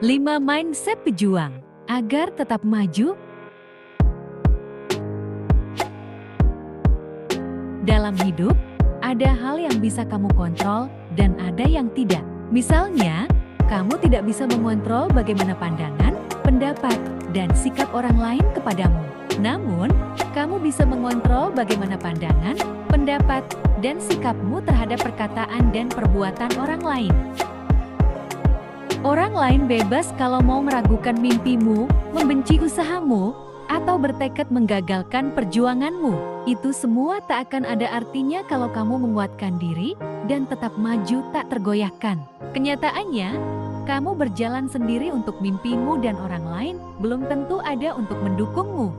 5 mindset pejuang agar tetap maju. Dalam hidup, ada hal yang bisa kamu kontrol dan ada yang tidak. Misalnya, kamu tidak bisa mengontrol bagaimana pandangan, pendapat, dan sikap orang lain kepadamu. Namun, kamu bisa mengontrol bagaimana pandangan, pendapat, dan sikapmu terhadap perkataan dan perbuatan orang lain. Orang lain bebas kalau mau meragukan mimpimu, membenci usahamu, atau bertekad menggagalkan perjuanganmu. Itu semua tak akan ada artinya kalau kamu menguatkan diri dan tetap maju tak tergoyahkan. Kenyataannya, kamu berjalan sendiri untuk mimpimu dan orang lain belum tentu ada untuk mendukungmu.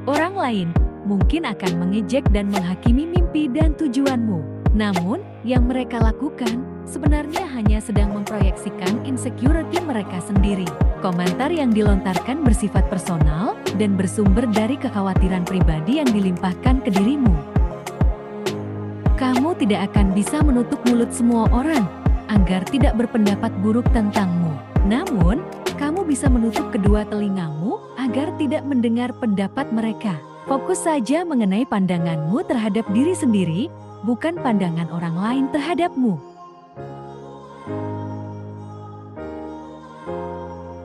Orang lain mungkin akan mengejek dan menghakimi mimpi dan tujuanmu. Namun, yang mereka lakukan sebenarnya hanya sedang memproyeksikan insecurity mereka sendiri. Komentar yang dilontarkan bersifat personal dan bersumber dari kekhawatiran pribadi yang dilimpahkan ke dirimu. Kamu tidak akan bisa menutup mulut semua orang agar tidak berpendapat buruk tentangmu. Namun, kamu bisa menutup kedua telingamu agar tidak mendengar pendapat mereka. Fokus saja mengenai pandanganmu terhadap diri sendiri, bukan pandangan orang lain terhadapmu.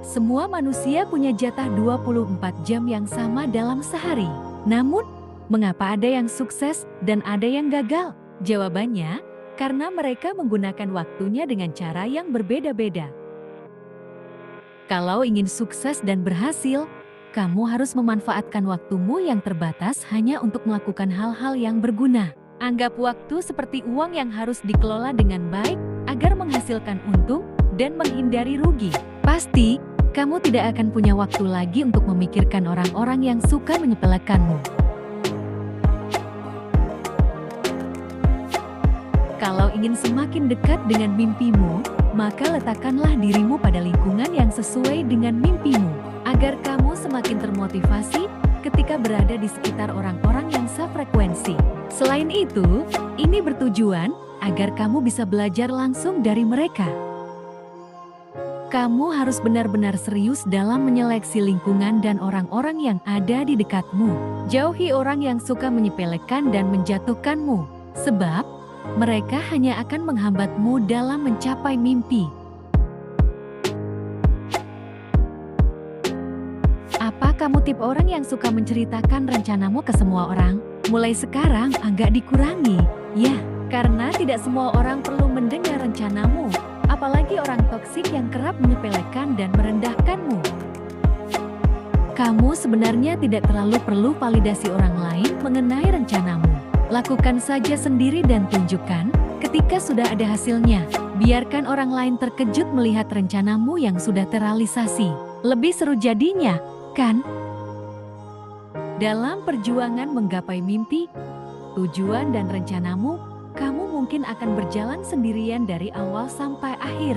Semua manusia punya jatah 24 jam yang sama dalam sehari. Namun, mengapa ada yang sukses dan ada yang gagal? Jawabannya, karena mereka menggunakan waktunya dengan cara yang berbeda-beda. Kalau ingin sukses dan berhasil, kamu harus memanfaatkan waktumu yang terbatas hanya untuk melakukan hal-hal yang berguna. Anggap waktu seperti uang yang harus dikelola dengan baik agar menghasilkan untung dan menghindari rugi. Pasti, kamu tidak akan punya waktu lagi untuk memikirkan orang-orang yang suka menyepelekanmu. Kalau ingin semakin dekat dengan mimpimu, maka letakkanlah dirimu pada lingkungan yang sesuai dengan mimpimu, agar kamu semakin termotivasi ketika berada di sekitar orang-orang yang sefrekuensi. Selain itu, ini bertujuan agar kamu bisa belajar langsung dari mereka. Kamu harus benar-benar serius dalam menyeleksi lingkungan dan orang-orang yang ada di dekatmu. Jauhi orang yang suka menyepelekan dan menjatuhkanmu, sebab mereka hanya akan menghambatmu dalam mencapai mimpi. Apa kamu tipe orang yang suka menceritakan rencanamu ke semua orang? Mulai sekarang agak dikurangi, ya, karena tidak semua orang perlu mendengar rencanamu, apalagi orang toksik yang kerap menyepelekan dan merendahkanmu. Kamu sebenarnya tidak terlalu perlu validasi orang lain mengenai rencanamu. Lakukan saja sendiri dan tunjukkan ketika sudah ada hasilnya. Biarkan orang lain terkejut melihat rencanamu yang sudah terrealisasi. Lebih seru jadinya, kan? Dalam perjuangan menggapai mimpi, tujuan dan rencanamu, kamu mungkin akan berjalan sendirian dari awal sampai akhir.